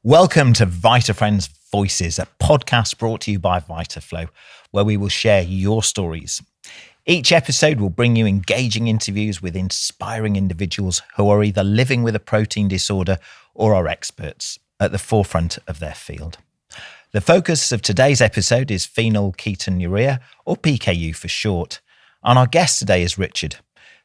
Welcome to VitaFriends Voices, a podcast brought to you by Vitaflo, where we will share your stories. Each episode will bring you engaging interviews with inspiring individuals who are either living with a protein disorder or are experts at the forefront of their field. The focus of today's episode is phenylketonuria, or PKU for short. And our guest today is Richard,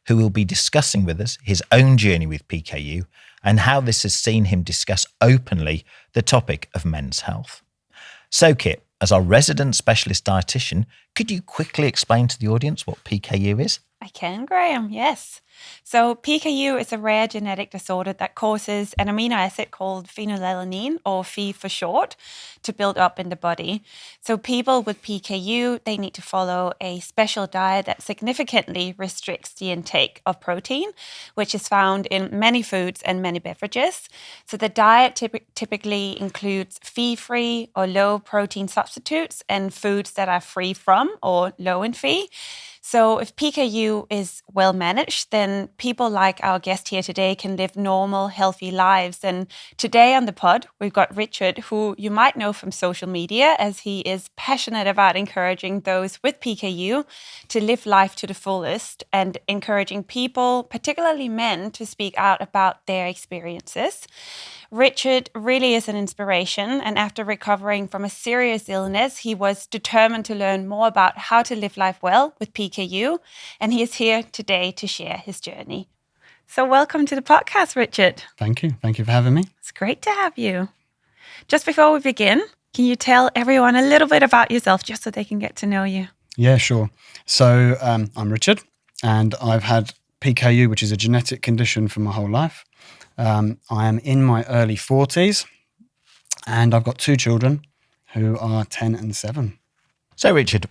who will be discussing with us his own journey with PKU and how this has seen him discuss openly the topic of men's health. So Kit, as our resident specialist dietitian, could you quickly explain to the audience what PKU is? I can, Graham, yes. So PKU is a rare genetic disorder that causes an amino acid called phenylalanine, or Phe for short, to build up in the body. So people with PKU, they need to follow a special diet that significantly restricts the intake of protein, which is found in many foods and many beverages. So the diet typically includes Phe-free or low protein substitutes and foods that are free from or low in Phe. So if PKU is well managed, then people like our guest here today can live normal, healthy lives. And today on the pod, we've got Richard, who you might know from social media, as he is passionate about encouraging those with PKU to live life to the fullest and encouraging people, particularly men, to speak out about their experiences. Richard really is an inspiration, and after recovering from a serious illness, he was determined to learn more about how to live life well with PKU, and he is here today to share his journey. So welcome to the podcast, Richard. Thank you. Thank you for having me. It's great to have you. Just before we begin, can you tell everyone a little bit about yourself just so they can get to know you? Yeah, sure. So I'm Richard, and I've had PKU, which is a genetic condition for my whole life. I am in my early 40s, and I've got two children who are 10 and 7. So Richard,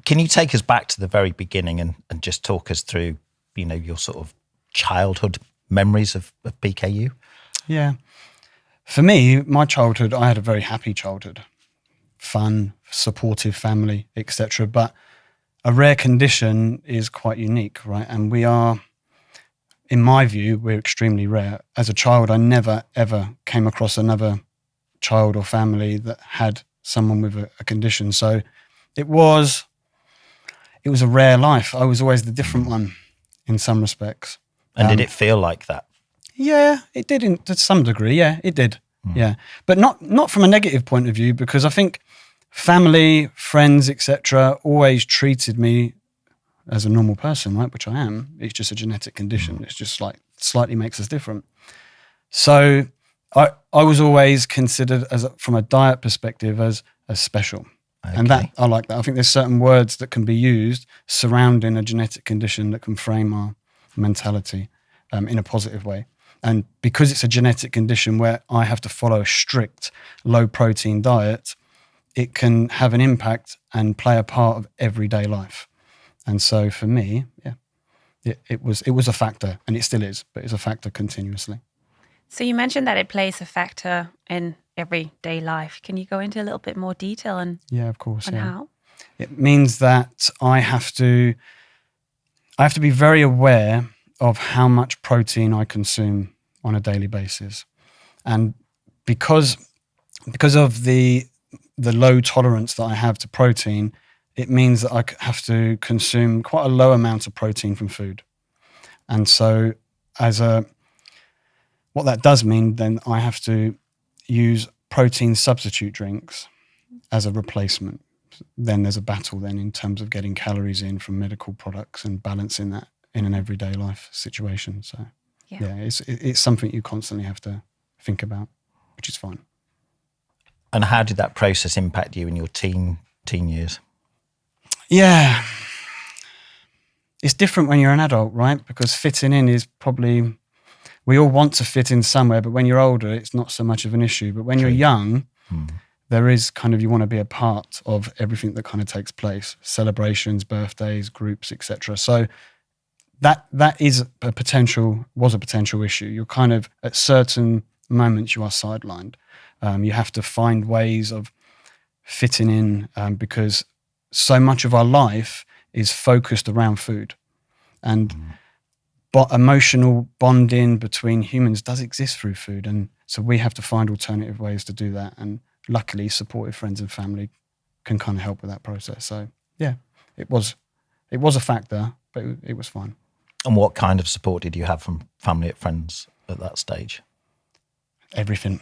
can you take us back to the very beginning and just talk us through, your sort of childhood memories of PKU? Yeah. For me, my childhood, I had a very happy childhood. Fun, supportive family, etc. But a rare condition is quite unique, right? And we are, in my view, we're extremely rare. As a child, I never, ever came across another child or family that had someone with a condition. So it was a rare life. I was always the different one in some respects. And did it feel like that? Yeah, it did to some degree. Yeah, it did. Yeah, but not from a negative point of view, because I think family, friends, etc., always treated me as a normal person, right? Which I am. It's just a genetic condition. It's just like slightly makes us different. So I was always considered from a diet perspective as special. Okay. And I like that. I think there's certain words that can be used surrounding a genetic condition that can frame our mentality in a positive way. And because it's a genetic condition where I have to follow a strict low protein diet, it can have an impact and play a part of everyday life. And so for me, yeah, it was a factor, and it still is, but it's a factor continuously. So you mentioned that it plays a factor in everyday life. Can you go into a little bit more detail on how? It means that I have to be very aware of how much protein I consume on a daily basis. And because of the low tolerance that I have to protein, it means that I have to consume quite a low amount of protein from food. And so what that does mean, then I have to use protein substitute drinks as a replacement. Then there's a battle then in terms of getting calories in from medical products and balancing that in an everyday life situation. So yeah, it's something you constantly have to think about, which is fine. And how did that process impact you in your teen years? Yeah. It's different when you're an adult, right? Because fitting in is probably, we all want to fit in somewhere, but when you're older, it's not so much of an issue. But when you're young, there is kind of, you want to be a part of everything that kind of takes place, celebrations, birthdays, groups, etc. So that was a potential issue. You're kind of, at certain moments, you are sidelined. You have to find ways of fitting in because so much of our life is focused around food. And emotional bonding between humans does exist through food. And so we have to find alternative ways to do that. And luckily, supportive friends and family can kind of help with that process. So yeah, it was a factor, but it was fine. And what kind of support did you have from family and friends at that stage? Everything.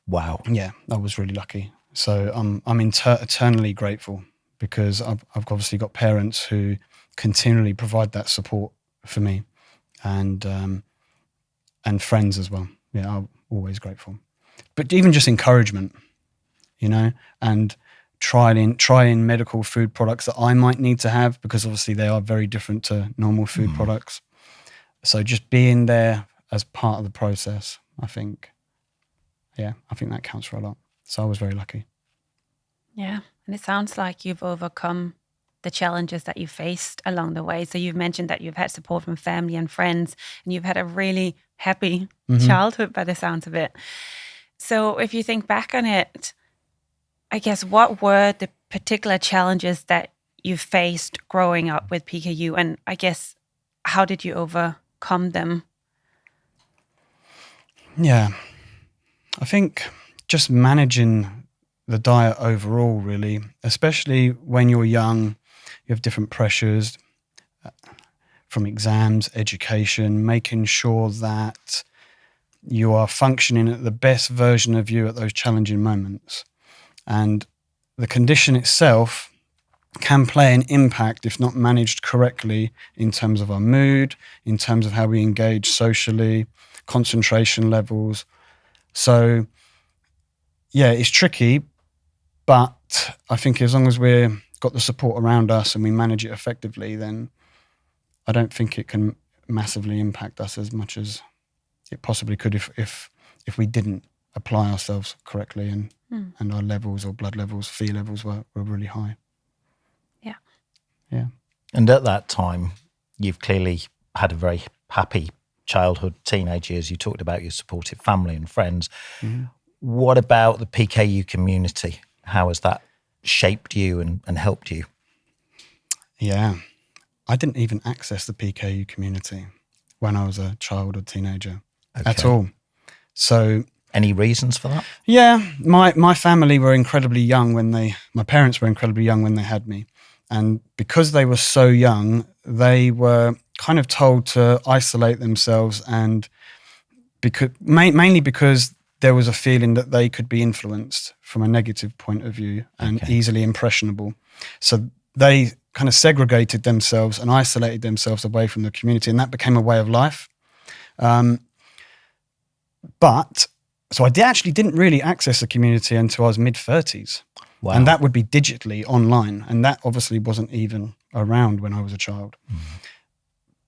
Wow. Yeah, I was really lucky. So I'm eternally grateful because I've obviously got parents who continually provide that support for me, and friends as well. Yeah, I'm always grateful. But even just encouragement, and trying medical food products that I might need to have, because obviously they are very different to normal food products. So just being there as part of the process, I think that counts for a lot. So I was very lucky. Yeah. And it sounds like you've overcome the challenges that you faced along the way. So you've mentioned that you've had support from family and friends, and you've had a really happy childhood by the sounds of it. So if you think back on it, I guess, what were the particular challenges that you faced growing up with PKU? And I guess, how did you overcome them? Yeah, I think just managing the diet overall, really, especially when you're young, you have different pressures from exams, education, making sure that you are functioning at the best version of you at those challenging moments. And the condition itself can play an impact if not managed correctly in terms of our mood, in terms of how we engage socially, concentration levels. So, yeah, it's tricky, but I think as long as we've got the support around us and we manage it effectively, then I don't think it can massively impact us as much as it possibly could if we didn't apply ourselves correctly and our levels or blood levels, Phe levels were really high. Yeah. Yeah. And at that time, you've clearly had a very happy childhood, teenage years. You talked about your supportive family and friends. Mm-hmm. What about the PKU community? How has that shaped you and helped you? Yeah. I didn't even access the PKU community when I was a child or teenager at all. So... Any reasons for that? Yeah, my family were incredibly young my parents were incredibly young when they had me. And because they were so young, they were kind of told to isolate themselves, and mainly because there was a feeling that they could be influenced from a negative point of view and easily impressionable. So they kind of segregated themselves and isolated themselves away from the community, and that became a way of life. So I actually didn't really access the community until I was mid-30s. Wow. And that would be digitally online. And that obviously wasn't even around when I was a child. Mm.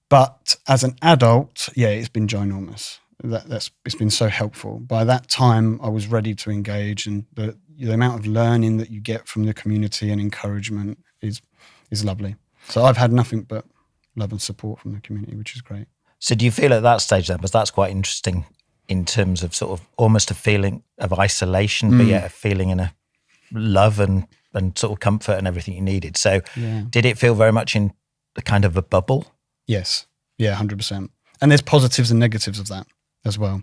But as an adult, yeah, it's been ginormous. It's been so helpful. By that time, I was ready to engage, and the amount of learning that you get from the community and encouragement is lovely. So I've had nothing but love and support from the community, which is great. So do you feel at that stage then, because that's quite interesting, in terms of sort of almost a feeling of isolation, but yet a feeling in a love and sort of comfort and everything you needed. So did it feel very much in the kind of a bubble? Yes. Yeah, 100%. And there's positives and negatives of that as well.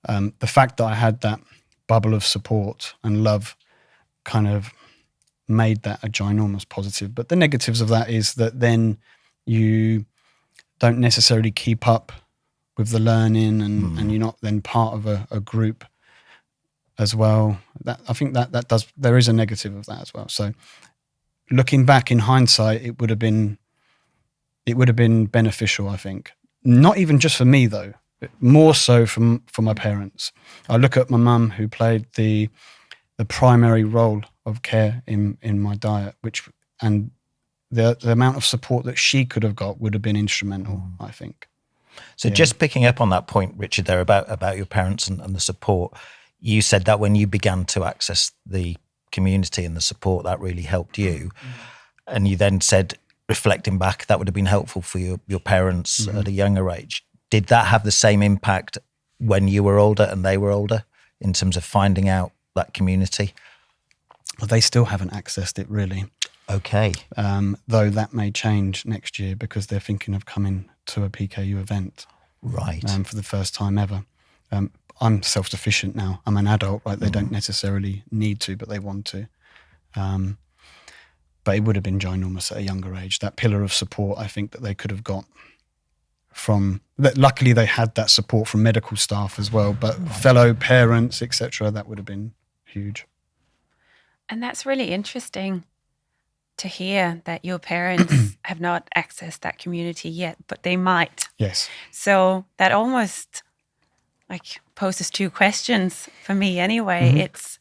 The fact that I had that bubble of support and love kind of made that a ginormous positive. But the negatives of that is that then you don't necessarily keep up with the learning and you're not then part of a group as well. I think there is a negative of that as well. So looking back in hindsight, it would have been beneficial, I think. Not even just for me though, but more so for my parents. I look at my mum, who played the primary role of care in my diet, and the amount of support that she could have got would have been instrumental, I think. So just picking up on that point, Richard, there about your parents and the support, you said that when you began to access the community and the support, that really helped you. And you then said, reflecting back, that would have been helpful for your parents at a younger age. Did that have the same impact when you were older and they were older in terms of finding out that community? Well, they still haven't accessed it really. Okay. Though that may change next year because they're thinking of coming to a PKU event. Right. For the first time ever. I'm self-sufficient now. I'm an adult, right? They don't necessarily need to, but they want to. But it would have been ginormous at a younger age. That pillar of support, I think, that they could have got from that. Luckily, they had that support from medical staff as well, but fellow parents, etc. That would have been huge. And that's really interesting to hear that your parents have not accessed that community yet, but they might. Yes. So that almost like poses two questions for me anyway. It's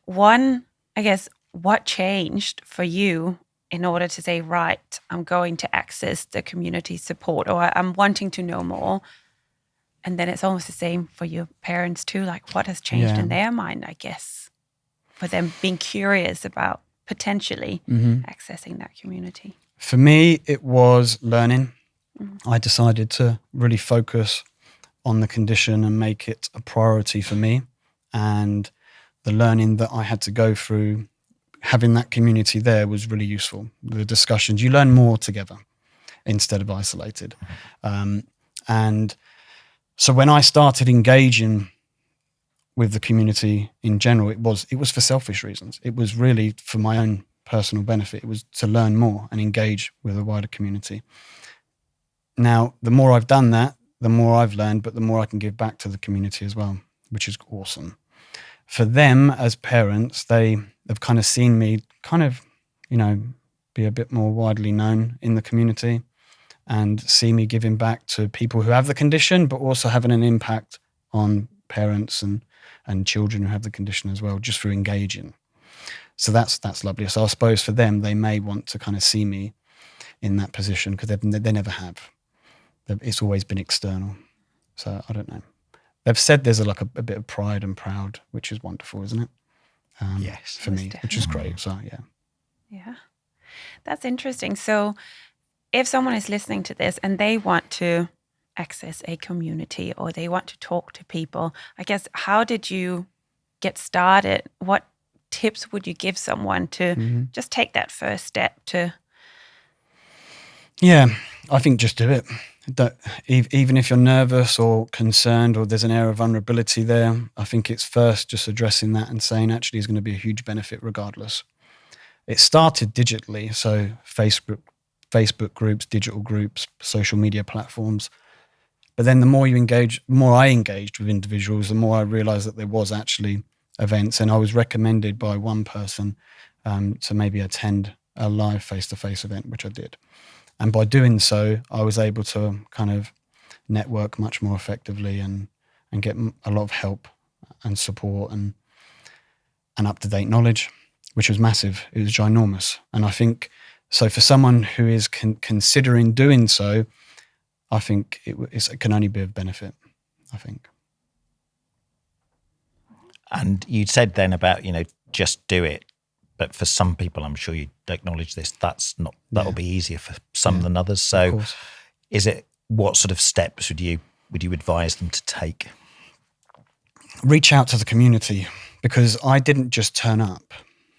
one, I guess, what changed for you in order to say, right, I'm going to access the community support, or I'm wanting to know more? And then it's almost the same for your parents too. Like, what has changed in their mind, I guess, for them being curious about potentially accessing that community? For me, it was learning. I decided to really focus on the condition and make it a priority for me. And the learning that I had to go through, having that community there was really useful. The discussions, you learn more together instead of isolated. And so when I started engaging with the community in general, it was for selfish reasons. It was really for my own personal benefit. It was to learn more and engage with a wider community. Now, the more I've done that, the more I've learned, but the more I can give back to the community as well, which is awesome. For them as parents, they have kind of seen me kind of, be a bit more widely known in the community and see me giving back to people who have the condition, but also having an impact on parents and children who have the condition as well, just through engaging. So that's lovely. So I suppose for them, they may want to kind of see me in that position because they never have. It's always been external. So I don't know. They've said there's a bit of pride and proud, which is wonderful, isn't it? Yes. For me, which is great. So yeah. Yeah. That's interesting. So if someone is listening to this and they want to access a community or they want to talk to people, I guess, how did you get started? What tips would you give someone to just take that first step to? Yeah, I think just do it. Even if you're nervous or concerned or there's an air of vulnerability there, I think it's first just addressing that and saying actually it's going to be a huge benefit regardless. It started digitally, so Facebook groups, digital groups, social media platforms. But then the more I engaged with individuals, the more I realized that there was actually events, and I was recommended by one person to maybe attend a live face-to-face event, which I did. And by doing so, I was able to kind of network much more effectively and get a lot of help and support and up-to-date knowledge, which was massive. It was ginormous. And I think, so for someone who is considering doing so, I think it can only be of benefit, I think. And you said then about, just do it. But for some people, I'm sure you'd acknowledge this, that'll be easier for some than others. So what sort of steps would you advise them to take? Reach out to the community, because I didn't just turn up.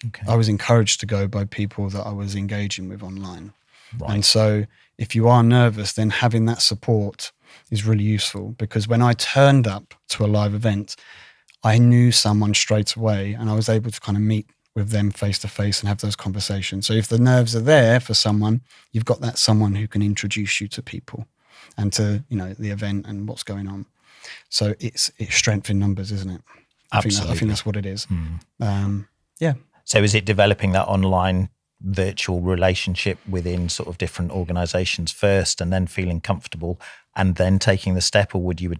Okay. I was encouraged to go by people that I was engaging with online. Right. And so if you are nervous, then having that support is really useful, because when I turned up to a live event, I knew someone straight away and I was able to kind of meet with them face to face and have those conversations. So if the nerves are there for someone, you've got that someone who can introduce you to people and to, the event and what's going on. So it's strength in numbers, isn't it? Absolutely. I think that's what it is. Yeah. So is it developing that online virtual relationship within sort of different organizations first and then feeling comfortable and then taking the step, or would you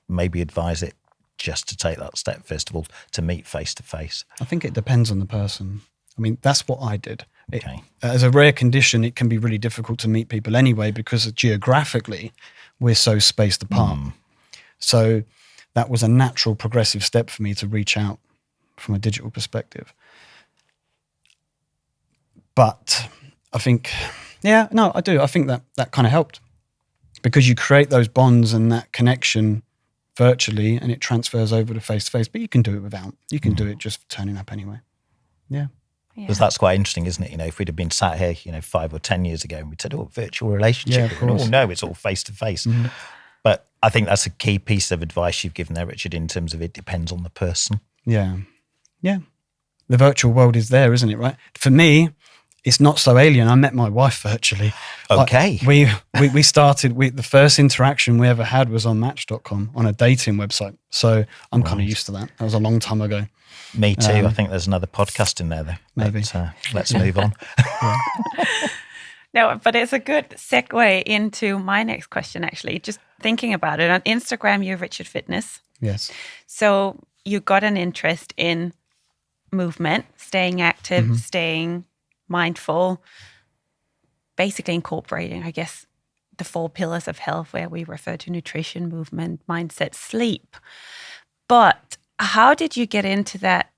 maybe advise it just to take that step first of all to meet face to face? I think it depends on the person. I mean, that's what I did. Okay. As a rare condition, it can be really difficult to meet people anyway, because geographically we're so spaced apart. So that was a natural progressive step for me to reach out from a digital perspective. But I think, I do. I think that kind of helped, because you create those bonds and that connection virtually and it transfers over to face-to-face, but you can do it without. You can do it just turning up anyway. Yeah. Because that's quite interesting, isn't it? If we'd have been sat here, 5 or 10 years ago and we'd said, virtual relationship, of course. no, it's all face to face. But I think that's a key piece of advice you've given there, Richard, in terms of it depends on the person. Yeah. The virtual world is there, isn't it? Right. For me, it's not so alien. I met my wife virtually. Okay. We started, the first interaction we ever had was on Match.com, on a dating website. So I'm kind of used to that. That was a long time ago. Me too. I think there's another podcast in there, though. Maybe. But, let's move on. No, but it's a good segue into my next question, actually. Just thinking about it. On Instagram, you're Richard Fitness. Yes. So you got an interest in movement, staying active, staying mindful, basically incorporating, I guess, the 4 pillars of health where we refer to nutrition, movement, mindset, sleep. But how did you get into that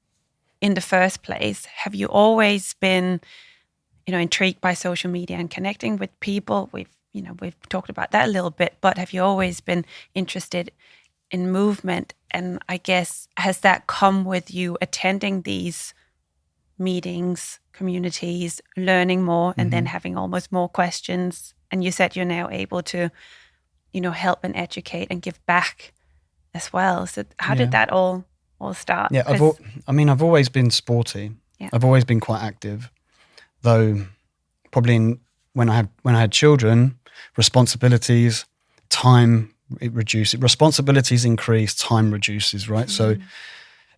in the first place? Have you always been, intrigued by social media and connecting with people? We've talked about that a little bit, but have you always been interested in movement? And I guess, has that come with you attending these meetings, communities, learning more, and then having almost more questions? And you said you're now able to, help and educate and give back as well. So how did that all start? Yeah, I've always been sporty. Yeah. I've always been quite active, though probably when I had children, responsibilities, time, it reduces. Responsibilities increase, time reduces, right? So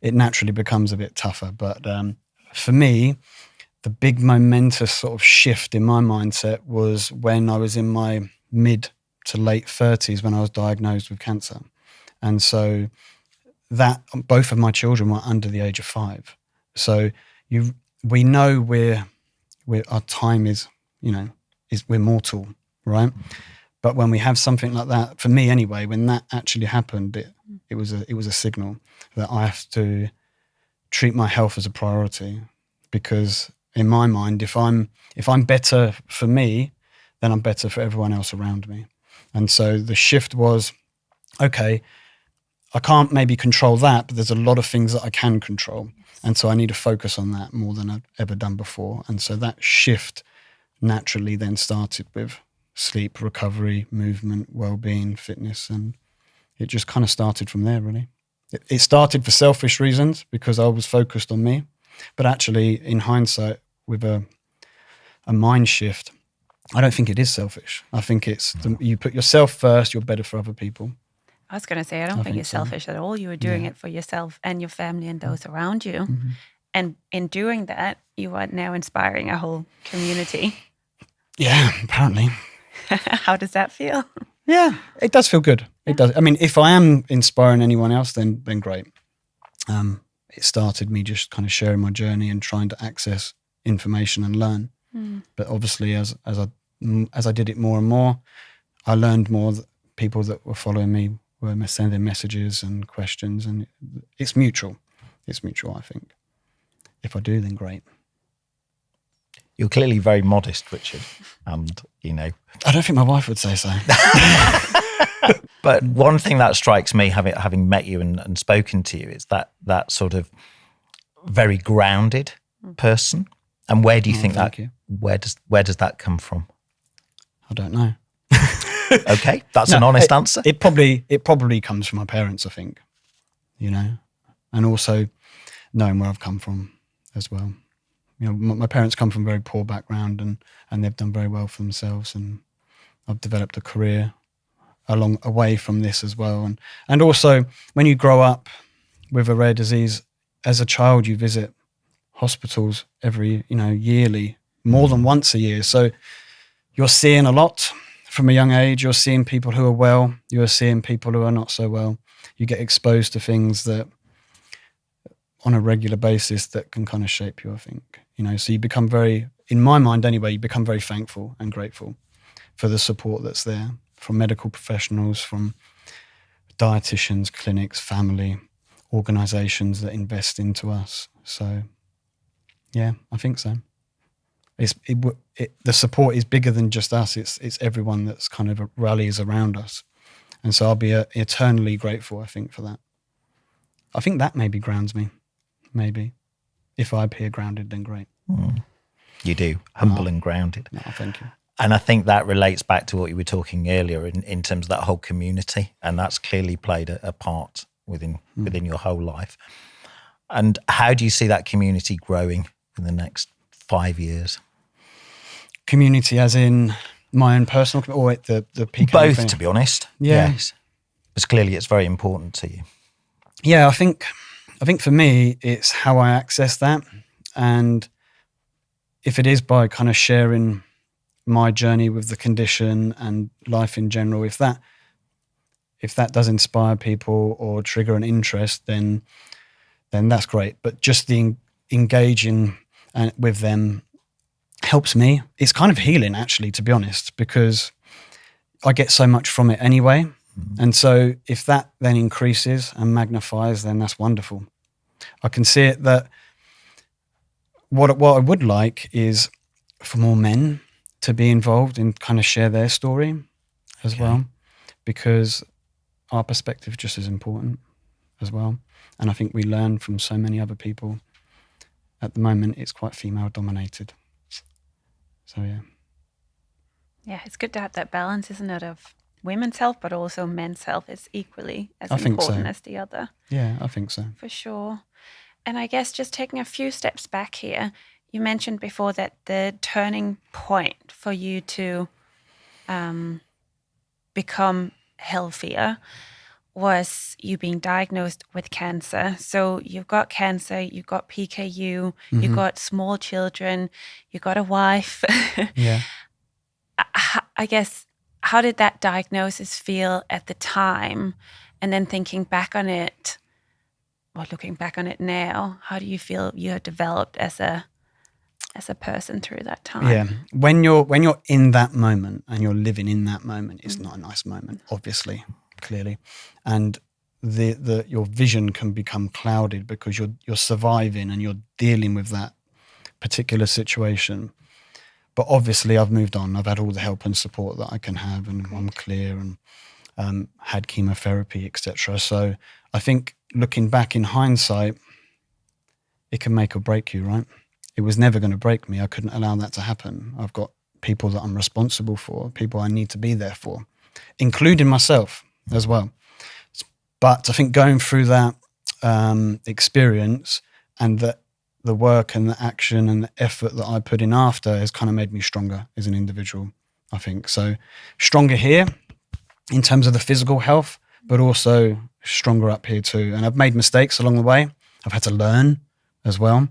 it naturally becomes a bit tougher. But for me, the big momentous sort of shift in my mindset was when I was in my mid to late 30s when I was diagnosed with cancer. And so that both of my children were under the age of 5. So we know our time is, we're mortal, right? But when we have something like that, for me anyway, when that actually happened, it was a signal that I have to treat my health as a priority, because in my mind, if I'm better for me, then I'm better for everyone else around me. And so the shift was, okay, I can't maybe control that, but there's a lot of things that I can control. And so I need to focus on that more than I've ever done before. And so that shift naturally then started with sleep, recovery, movement, well-being, fitness, and it just kind of started from there, really. It started for selfish reasons because I was focused on me, but actually, in hindsight, with a mind shift, I don't think it is selfish. I think it's you put yourself first, you're better for other people. I was going to say, I don't think it's selfish at all. You were doing it for yourself and your family and those around you. And in doing that, you are now inspiring a whole community. Yeah, apparently. How does that feel? Yeah, it does feel good. It does. I mean, if I am inspiring anyone else, then great. It started me just kind of sharing my journey and trying to access information and learn. But obviously, as I did it more and more, I learned more. People that were following me were sending messages and questions, and it's mutual. It's mutual, I think. If I do, then great. You're clearly very modest, Richard, and I don't think my wife would say so. But one thing that strikes me, having met you and spoken to you, is that sort of very grounded person. And where do you think that? Where does that come from? I don't know. Okay, that's an honest answer. It probably comes from my parents, I think. And also knowing where I've come from as well. My parents come from a very poor background, and they've done very well for themselves, and I've developed a career away from this as well. And also, when you grow up with a rare disease, as a child, you visit hospitals yearly, more than once a year. So you're seeing a lot from a young age. You're seeing people who are well. You're seeing people who are not so well. You get exposed to things that on a regular basis that can kind of shape you, I think. So you become in my mind anyway, you become very thankful and grateful for the support that's there from medical professionals, from dietitians, clinics, family, organizations that invest into us. So, yeah, I think so. The support is bigger than just us. It's everyone that's kind of rallies around us. And so I'll be eternally grateful, I think, for that. I think that maybe grounds me. Maybe. If I appear grounded, then great. You do, humble and grounded. No, thank you. And I think that relates back to what you were talking earlier in terms of that whole community. And that's clearly played a part within your whole life. And how do you see that community growing in the next 5 years? Community as in my own personal, or the PKU Both, thing? to be honest. Yeah. Yes. Because clearly it's very important to you. Yeah, I think for me, it's how I access that. And if it is by kind of sharing my journey with the condition and life in general, if that does inspire people or trigger an interest, then that's great. But just the engaging with them helps me. It's kind of healing, actually, to be honest, because I get so much from it anyway. And so if that then increases and magnifies, then that's wonderful. I can see it that what I would like is for more men to be involved and kind of share their story as well, because our perspective just is important as well. And I think we learn from so many other people. At the moment, it's quite female dominated. So, yeah. Yeah, it's good to have that balance, isn't it, of women's health, but also men's health is equally as I think important so. as the other. Yeah, I think so. For sure. And I guess just taking a few steps back here, you mentioned before that the turning point for you to become healthier was you being diagnosed with cancer. So you've got cancer, you've got PKU, you've got small children, you've got a wife. Yeah. I guess, how did that diagnosis feel at the time? And then thinking back on it, or looking back on it now, how do you feel you have developed as a person through that time? Yeah. When you're in that moment and you're living in that moment, it's not a nice moment, obviously, clearly. And your vision can become clouded because you're surviving and you're dealing with that particular situation. But obviously I've moved on. I've had all the help and support that I can have, and I'm clear, and had chemotherapy, etc. So I think looking back in hindsight, it can make or break you, right? It was never going to break me. I couldn't allow that to happen. I've got people that I'm responsible for, people I need to be there for, including myself as well. But I think going through that experience and the work and the action and the effort that I put in after has kind of made me stronger as an individual, I think. So stronger here in terms of the physical health, but also stronger up here too. And I've made mistakes along the way. I've had to learn as well.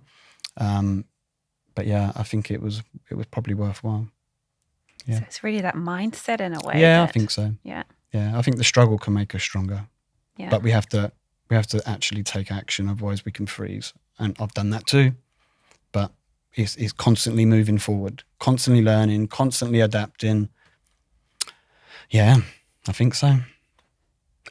But yeah, I think it was probably worthwhile. Yeah. So it's really that mindset in a way. Yeah, I think so. Yeah. Yeah, I think the struggle can make us stronger. Yeah. But we have to actually take action, otherwise we can freeze. And I've done that too. But it's constantly moving forward, constantly learning, constantly adapting. Yeah, I think so.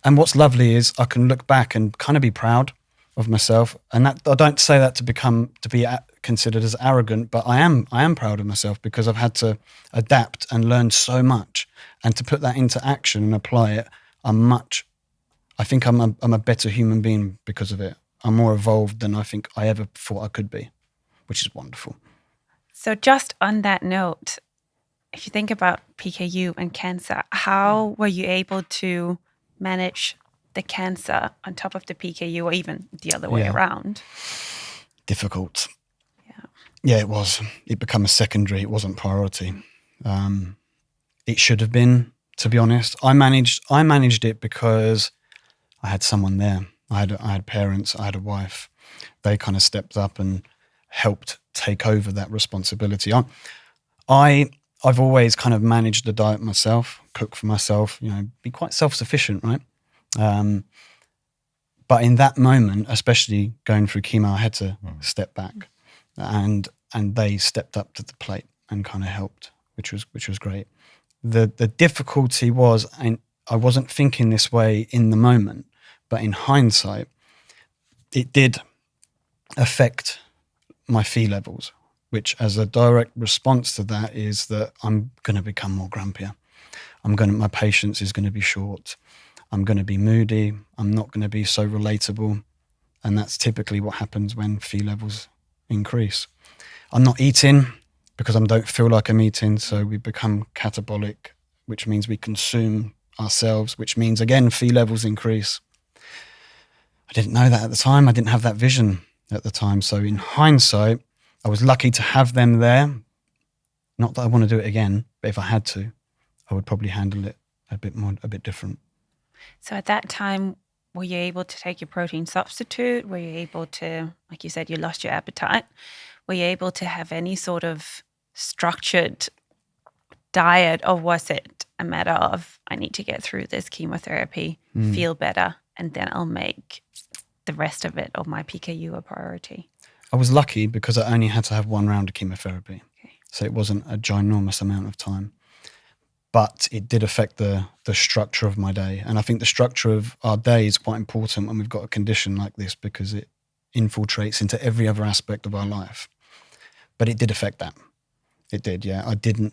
And what's lovely is I can look back and kind of be proud of myself. And that I don't say that to be considered as arrogant, but I am proud of myself because I've had to adapt and learn so much, and to put that into action and apply it. I think I'm a better human being because of it. I'm more evolved than I think I ever thought I could be, which is wonderful. So just on that note, if you think about PKU and cancer, how were you able to manage the cancer on top of the PKU, or even the other way around? Difficult. Yeah. Yeah, it was. It became a secondary. It wasn't priority. It should have been, to be honest. I managed it because I had someone there. I had parents. I had a wife. They kind of stepped up and helped take over that responsibility. I've always kind of managed the diet myself, cook for myself. Be quite self-sufficient, right? But in that moment, especially going through chemo, I had to step back, and they stepped up to the plate and kind of helped, which was great. The difficulty was, and I wasn't thinking this way in the moment, but in hindsight, it did affect my Phe levels, which as a direct response to that is that I'm going to become more grumpier. My patience is going to be short. I'm going to be moody. I'm not going to be so relatable. And that's typically what happens when Phe levels increase. I'm not eating because I don't feel like I'm eating, so we become catabolic, which means we consume ourselves, which means, again, Phi levels increase. I didn't know that at the time. I didn't have that vision at the time. So in hindsight, I was lucky to have them there. Not that I want to do it again, but if I had to, I would probably handle it a bit different. So at that time, were you able to take your protein substitute? Were you able to, like you said, you lost your appetite? Were you able to have any sort of structured diet, or was it a matter of, I need to get through this chemotherapy, feel better, and then I'll make the rest of it, or my PKU, a priority? I was lucky because I only had to have 1 round of chemotherapy. Okay. So it wasn't a ginormous amount of time. But it did affect the structure of my day. And I think the structure of our day is quite important when we've got a condition like this, because it infiltrates into every other aspect of our life. But it did affect that. It did, yeah. I didn't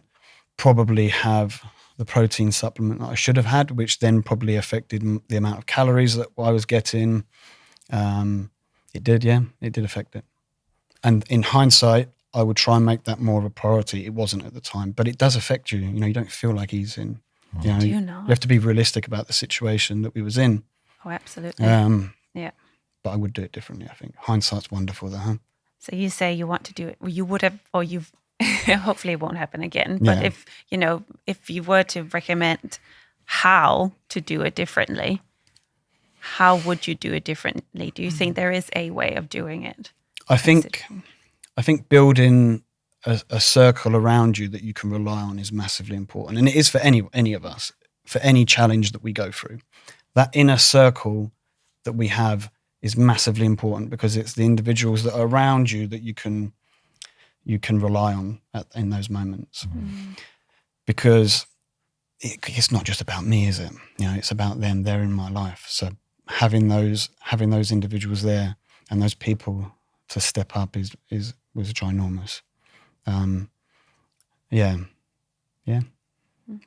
probably have the protein supplement that I should have had, which then probably affected the amount of calories that I was getting. It did, yeah. It did affect it. And in hindsight, I would try and make that more of a priority. It wasn't at the time, but it does affect you. You know, you don't feel like eating. You have to be realistic about the situation that we was in. Oh, absolutely. Yeah. But I would do it differently, I think. Hindsight's wonderful, though, huh? So you say you want to do it. Well, you would have, or you've, hopefully it won't happen again. But if you were to recommend how to do it differently, how would you do it differently? Do you think there is a way of doing it? I think building a circle around you that you can rely on is massively important. And it is for any of us, for any challenge that we go through. That inner circle that we have is massively important, because it's the individuals that are around you that you can rely on in those moments. Because it's not just about me, is it? You know, it's about them. They're in my life. So having those individuals there and those people to step up was ginormous. Yeah,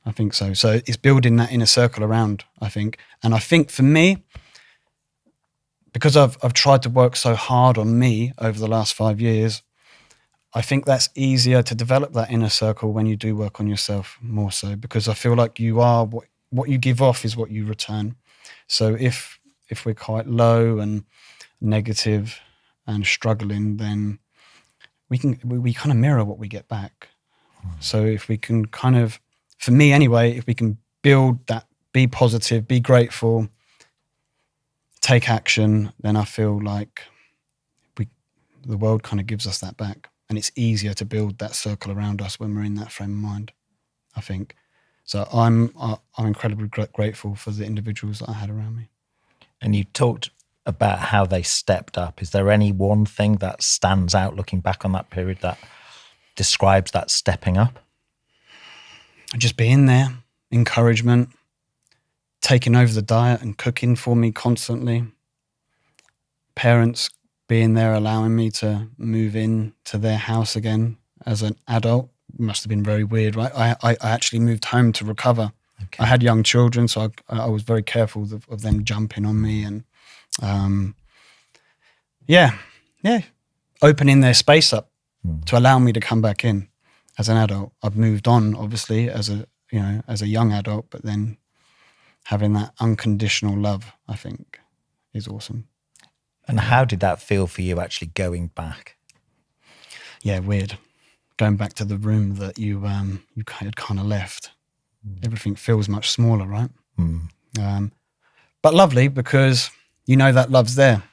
I think so. So it's building that inner circle around, I think. And I think for me, because I've tried to work so hard on me over the last 5 years, I think that's easier to develop that inner circle when you do work on yourself more so, because I feel like you are what you give off is what you return. So if we're quite low and negative and struggling, then we kind of mirror what we get back. So if we can kind of, for me anyway, if we can build that, be positive, be grateful, take action, then I feel like the world kind of gives us that back. And it's easier to build that circle around us when we're in that frame of mind, I think. So I'm incredibly grateful for the individuals that I had around me. And you talked about how they stepped up. Is there any one thing that stands out looking back on that period that describes that stepping up? Just being there, encouragement, taking over the diet and cooking for me constantly. Parents being there, allowing me to move in to their house again as an adult. Must have been very weird, right? I actually moved home to recover. Okay. I had young children, so I was very careful of them jumping on me and opening their space up to allow me to come back in as an adult. I've moved on, obviously, as a young adult, but then having that unconditional love, I think, is awesome. And how did that feel for you actually going back? Yeah, weird. Going back to the room that you had kind of left. Everything feels much smaller, right? But lovely, because you know that love's there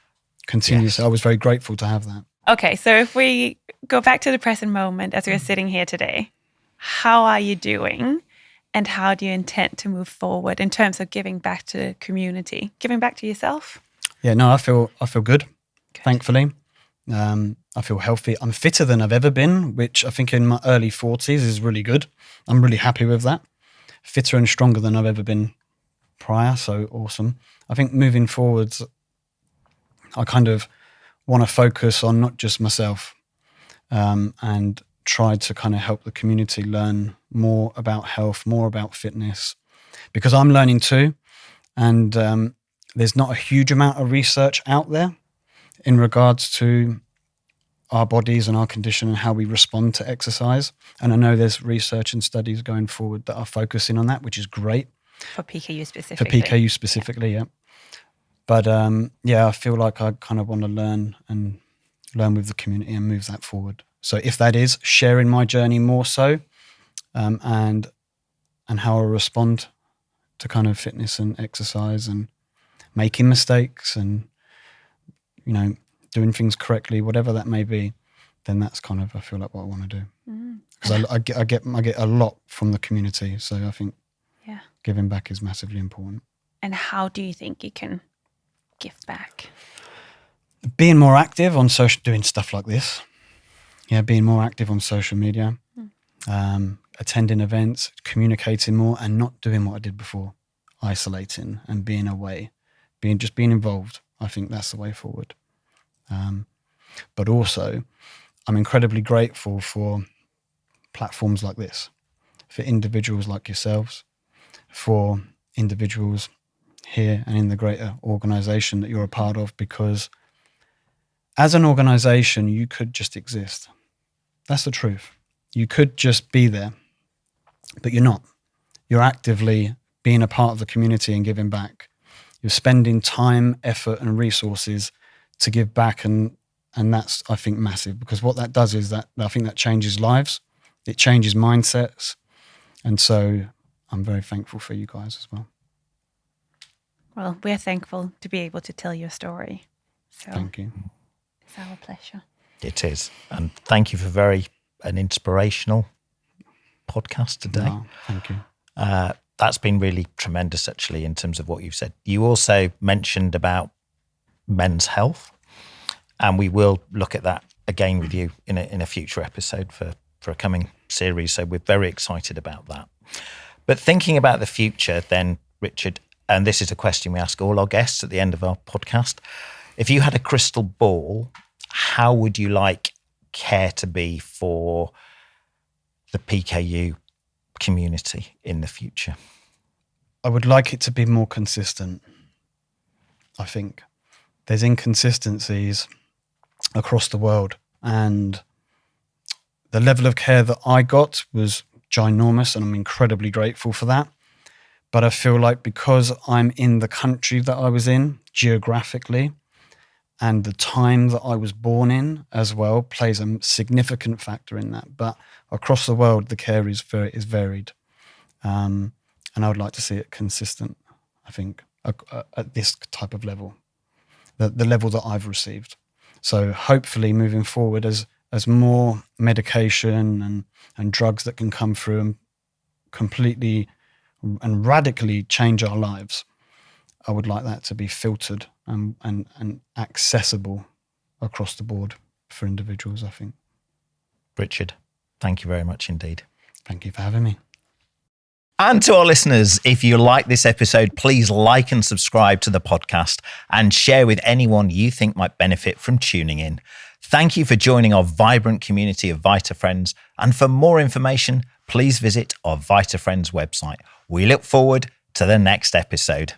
continuously. Yes. I was very grateful to have that. Okay, so if we go back to the present moment as we're sitting here today, how are you doing? And how do you intend to move forward in terms of giving back to the community, giving back to yourself? Yeah, no, I feel good. Thankfully. I feel healthy. I'm fitter than I've ever been, which I think in my early 40s is really good. I'm really happy with that. Fitter and stronger than I've ever been prior, so awesome. I think moving forwards, I kind of want to focus on not just myself and try to kind of help the community learn more about health, more about fitness, because I'm learning too. And there's not a huge amount of research out there in regards to our bodies and our condition and how we respond to exercise. And I know there's research and studies going forward that are focusing on that, which is great. For PKU For specifically. PKU specifically, yeah. But I feel like I kind of want to learn with the community and move that forward. So if that is sharing my journey more so, and how I respond to kind of fitness and exercise and making mistakes and, doing things correctly, whatever that may be, then that's kind of, I feel like, what I want to do. Because I get a lot from the community. So I think giving back is massively important. And how do you think you can give back? Being more active on social, doing stuff like this. Yeah, being more active on social media, attending events, communicating more, and not doing what I did before, isolating and being away, being involved. I think that's the way forward. But also, I'm incredibly grateful for platforms like this, for individuals like yourselves, for individuals here and in the greater organisation that you're a part of, because as an organisation, you could just exist. That's the truth. You could just be there, but you're not. You're actively being a part of the community and giving back. You're spending time, effort and resources to give back, and that's, I think, massive, because what that does is that I think that changes lives. It changes mindsets. And so I'm very thankful for you guys as well. Well, we're thankful to be able to tell your story. So Thank you. it's our pleasure. It is. And thank you for an inspirational podcast today. No, thank you. That's been really tremendous, actually, in terms of what you've said. You also mentioned about men's health, and we will look at that again with you in a future episode for a coming series. So we're very excited about that. But thinking about the future then, Richard, and this is a question we ask all our guests at the end of our podcast. If you had a crystal ball, how would you like care to be for the PKU community in the future? I would like it to be more consistent. I think there's inconsistencies across the world, and the level of care that I got was ginormous, and I'm incredibly grateful for that. But I feel like because I'm in the country that I was in geographically, and the time that I was born in as well plays a significant factor in that. But across the world, the care is varied. And I would like to see it consistent, I think, at this type of level, the level that I've received. So hopefully moving forward, as more medication and drugs that can come through and completely and radically change our lives, I would like that to be filtered and accessible across the board for individuals, I think. Richard, thank you very much indeed. Thank you for having me. And to our listeners, if you like this episode, please like and subscribe to the podcast and share with anyone you think might benefit from tuning in. Thank you for joining our vibrant community of VitaFriends. And for more information, please visit our VitaFriends website. We look forward to the next episode.